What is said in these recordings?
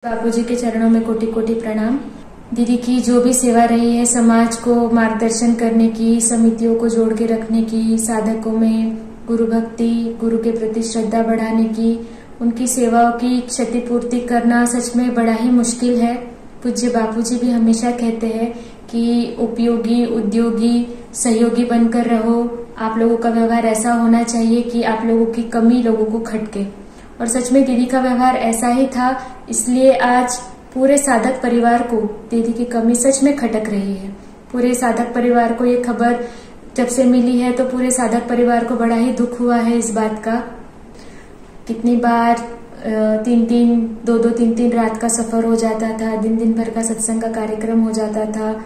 बापूजी के चरणों में कोटि कोटि प्रणाम। दीदी की जो भी सेवा रही है, समाज को मार्गदर्शन करने की, समितियों को जोड़ के रखने की, साधकों में गुरु भक्ति, गुरु के प्रति श्रद्धा बढ़ाने की, उनकी सेवाओं की क्षतिपूर्ति करना सच में बड़ा ही मुश्किल है। पूज्य बापूजी भी हमेशा कहते हैं कि उपयोगी, उद्योगी, सहयोगी बनकर रहो। आप लोगों का व्यवहार ऐसा होना चाहिए कि आप लोगों की कमी लोगों को खटके। और सच में दीदी का व्यवहार ऐसा ही था, इसलिए आज पूरे साधक परिवार को दीदी की कमी सच में खटक रही है। पूरे साधक परिवार को ये खबर जब से मिली है तो पूरे साधक परिवार को बड़ा ही दुख हुआ है इस बात का। कितनी बार 2-3 रात का सफर हो जाता था, दिन भर का सत्संग का कार्यक्रम हो जाता था,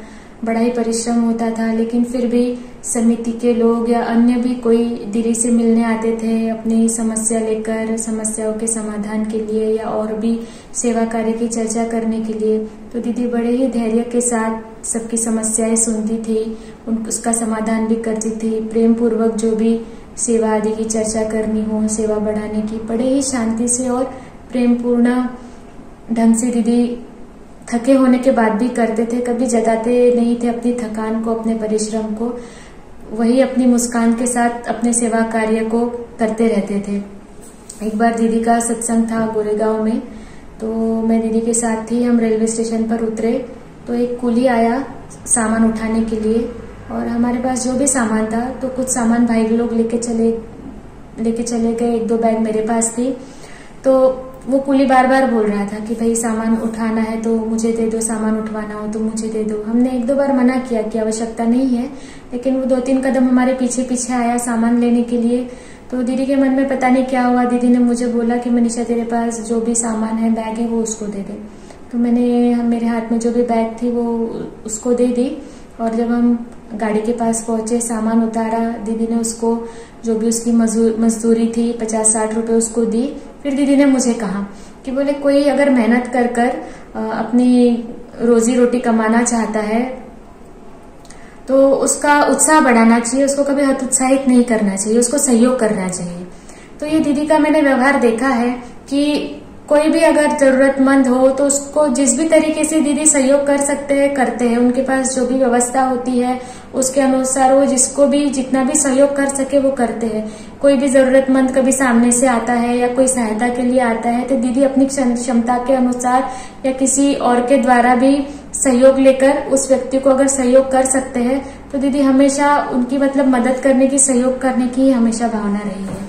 बड़ा ही परिश्रम होता था, लेकिन फिर भी समिति के लोग या अन्य भी कोई दीदी से मिलने आते थे अपनी समस्या लेकर, समस्याओं के समाधान के लिए या और भी सेवा कार्य की चर्चा करने के लिए। तो दीदी बड़े ही धैर्य के साथ सबकी समस्याएं सुनती थी, उसका समाधान भी करती थी। प्रेम पूर्वक जो भी सेवा आदि की चर्चा करनी हो, सेवा बढ़ाने की, बड़े ही शांति से और प्रेम पूर्ण ढंग से दीदी थके होने के बाद भी करते थे। कभी जताते नहीं थे अपनी थकान को, अपने परिश्रम को। वही अपनी मुस्कान के साथ अपने सेवा कार्य को करते रहते थे। एक बार दीदी का सत्संग था गोरेगांव में, तो मैं दीदी के साथ थी। हम रेलवे स्टेशन पर उतरे तो एक कुली आया सामान उठाने के लिए, और हमारे पास जो भी सामान था तो कुछ सामान भाई लोग लेके चले गए। 1-2 बैग मेरे पास थी। तो वो कुली बार बार बोल रहा था कि भाई सामान उठाना है तो मुझे दे दो, सामान उठवाना हो तो मुझे दे दो। हमने 1-2 बार मना किया कि आवश्यकता नहीं है, लेकिन वो 2-3 कदम हमारे पीछे आया सामान लेने के लिए। तो दीदी के मन में पता नहीं क्या हुआ, दीदी ने मुझे बोला कि मनीषा तेरे पास जो भी सामान है, बैग है, वो उसको दे दे। तो मैंने मेरे हाथ में जो भी बैग थी वो उसको दे दी, और जब हम गाड़ी के पास पहुंचे, सामान उतारा, दीदी ने उसको जो भी उसकी मजदूरी थी 50-60 रुपए उसको दी। फिर दीदी ने मुझे कहा कि बोले कोई अगर मेहनत कर अपनी रोजी रोटी कमाना चाहता है तो उसका उत्साह बढ़ाना चाहिए, उसको कभी हतोत्साहित नहीं करना चाहिए, उसको सहयोग करना चाहिए। तो ये दीदी का मैंने व्यवहार देखा है कि कोई भी अगर जरूरतमंद हो तो उसको जिस भी तरीके से दीदी सहयोग कर सकते हैं करते हैं। उनके पास जो भी व्यवस्था होती है उसके अनुसार वो जिसको भी जितना भी सहयोग कर सके वो करते हैं। कोई भी जरूरतमंद कभी सामने से आता है या कोई सहायता के लिए आता है तो दीदी अपनी क्षमता के अनुसार या किसी और के द्वारा भी सहयोग लेकर उस व्यक्ति को अगर सहयोग कर सकते हैं तो दीदी हमेशा उनकी मदद करने की, सहयोग करने की हमेशा भावना रही है।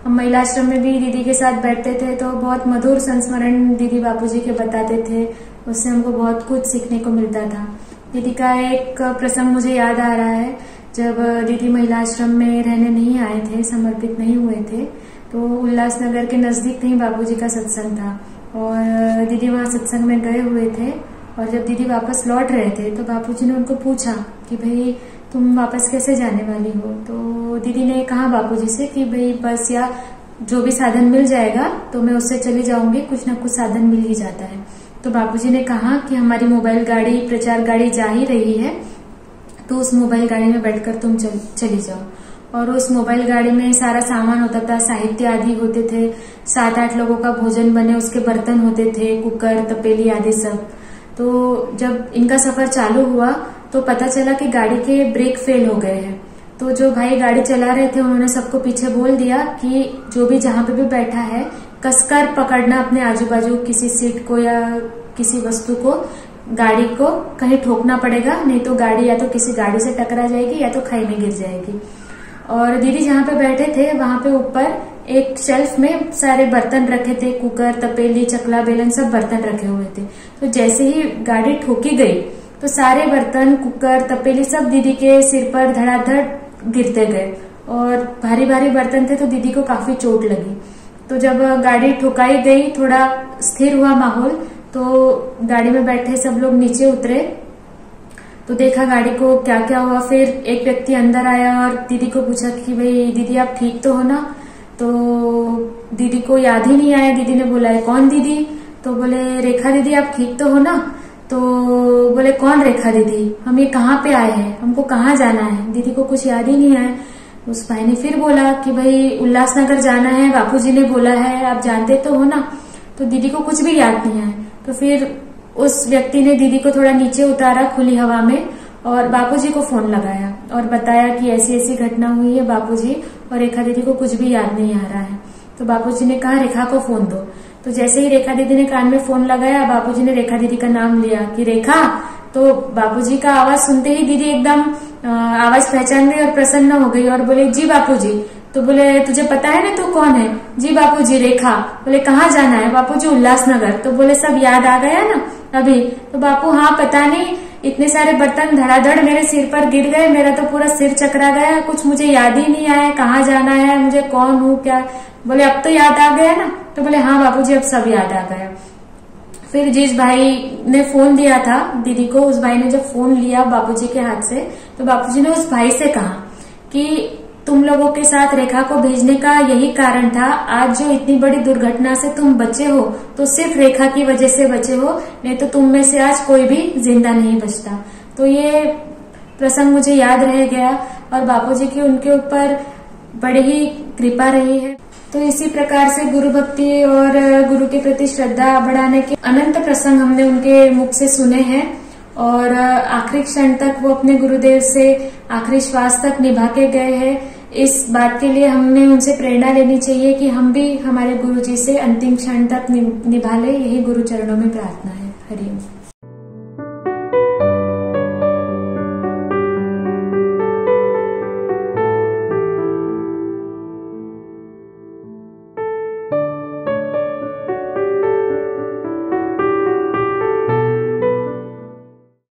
हम महिला आश्रम में भी दीदी के साथ बैठते थे तो बहुत मधुर संस्मरण दीदी बापूजी के बताते थे, उससे हमको बहुत कुछ सीखने को मिलता था। दीदी का एक प्रसंग मुझे याद आ रहा है, जब दीदी महिला आश्रम में रहने नहीं आए थे, समर्पित नहीं हुए थे, तो उल्लासनगर के नजदीक कहीं बापूजी का सत्संग था और दीदी वहां सत्संग में गए हुए थे। और जब दीदी वापस लौट रहे थे तो बापूजी ने उनको पूछा कि भाई तुम वापस कैसे जाने वाली हो। तो दीदी ने कहा बापूजी से कि भाई बस या जो भी साधन मिल जाएगा तो मैं उससे चली जाऊंगी, कुछ ना कुछ साधन मिल ही जाता है। तो बापूजी ने कहा कि हमारी मोबाइल गाड़ी, प्रचार गाड़ी जा ही रही है, तो उस मोबाइल गाड़ी में बैठकर तुम चली जाओ। और उस मोबाइल गाड़ी में सारा सामान होता था, साहित्य आदि होते थे, 7-8 लोगों का भोजन बने उसके बर्तन होते थे, कुकर, तपेली आदि सब। तो जब इनका सफर चालू हुआ तो पता चला कि गाड़ी के ब्रेक फेल हो गए हैं। तो जो भाई गाड़ी चला रहे थे उन्होंने सबको पीछे बोल दिया कि जो भी जहां पे भी बैठा है कसकर पकड़ना अपने आजू बाजू किसी सीट को या किसी वस्तु को, गाड़ी को कहीं ठोकना पड़ेगा, नहीं तो गाड़ी या तो किसी गाड़ी से टकरा जाएगी या तो खाई में गिर जाएगी। और दीदी जहां पे बैठे थे वहां पे ऊपर एक शेल्फ में सारे बर्तन रखे थे, कुकर, तपेली, चकला, बेलन, सब बर्तन रखे हुए थे। तो जैसे ही गाड़ी ठोकी गई तो सारे बर्तन, कुकर, तपेली सब दीदी के सिर पर धड़ाधड़ गिरते गए और भारी भारी बर्तन थे तो दीदी को काफी चोट लगी। तो जब गाड़ी ठुकाई गई, थोड़ा स्थिर हुआ माहौल, तो गाड़ी में बैठे सब लोग नीचे उतरे तो देखा गाड़ी को क्या क्या हुआ। फिर एक व्यक्ति अंदर आया और दीदी को पूछा कि भाई दीदी आप ठीक तो हो ना। तो दीदी को याद ही नहीं आया। दीदी ने बोला कौन दीदी? तो बोले रेखा दीदी आप ठीक तो हो ना। तो बोले कौन रेखा दीदी, हम ये कहाँ पे आए हैं, हमको कहाँ जाना है? दीदी को कुछ याद ही नहीं आया। उस भाई ने फिर बोला कि भाई उल्लासनगर जाना है, बापूजी ने बोला है, आप जानते तो हो ना। तो दीदी को कुछ भी याद नहीं आया। तो फिर उस व्यक्ति ने दीदी को थोड़ा नीचे उतारा खुली हवा में और बापूजी को फोन लगाया और बताया कि ऐसी ऐसी घटना हुई है बापूजी, और रेखा दीदी को कुछ भी याद नहीं आ रहा है। तो बापूजी ने कहा रेखा को फोन दो। तो जैसे ही रेखा दीदी ने कान में फोन लगाया, बापूजी ने रेखा दीदी का नाम लिया कि रेखा। तो बापूजी का आवाज सुनते ही दीदी एकदम आवाज पहचान गई और प्रसन्न हो गई और बोले जी बापूजी। तो बोले तुझे पता है ना तू कौन है? जी बापूजी रेखा। बोले कहाँ जाना है? बापूजी उल्लासनगर। तो बोले सब याद आ गया ना अभी? तो बापू हाँ पता नहीं, इतने सारे बर्तन धड़ाधड़ मेरे सिर पर गिर गए, मेरा तो पूरा सिर चकरा गया, कुछ मुझे याद ही नहीं आया कहाँ जाना है, मुझे कौन हूँ क्या। बोले अब तो याद आ गया ना? तो बोले हाँ बापूजी अब सब याद आ गया। फिर जिस भाई ने फोन दिया था दीदी को, उस भाई ने जब फोन लिया बापूजी के हाथ से, तो बापूजी ने उस भाई से कहा कि तुम लोगों के साथ रेखा को भेजने का यही कारण था, आज जो इतनी बड़ी दुर्घटना से तुम बचे हो तो सिर्फ रेखा की वजह से बचे हो, नहीं तो तुम में से आज कोई भी जिंदा नहीं बचता। तो ये प्रसंग मुझे याद रह गया और बापूजी की उनके ऊपर बड़ी ही कृपा रही है। तो इसी प्रकार से गुरु भक्ति और गुरु के प्रति श्रद्धा बढ़ाने के अनंत प्रसंग हमने उनके मुख से सुने हैं और आखिरी क्षण तक वो अपने गुरुदेव से आखिरी श्वास तक निभा के गए हैं। इस बात के लिए हमें उनसे प्रेरणा लेनी चाहिए कि हम भी हमारे गुरु जी से अंतिम क्षण तक निभा ले। यही गुरु चरणों में प्रार्थना है। हरि ओम।